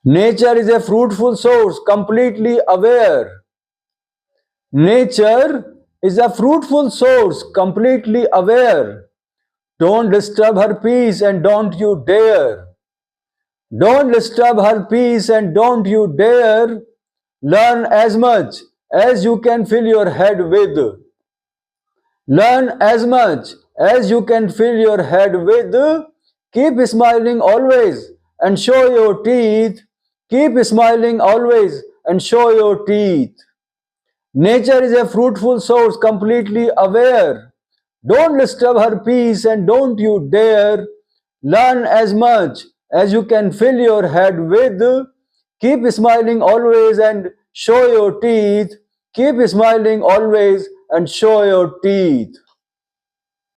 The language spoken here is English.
Nature is a fruitful source, completely aware. Nature is a fruitful source, completely aware. Don't disturb her peace and don't you dare. Don't disturb her peace and don't you dare. Learn as much as you can fill your head with. Learn as much as you can fill your head with. Keep smiling always and show your teeth. Keep smiling always and show your teeth. Nature is a fruitful source, completely aware. Don't disturb her peace and don't you dare. Learn as much as you can fill your head with. Keep smiling always and show your teeth. Keep smiling always and show your teeth.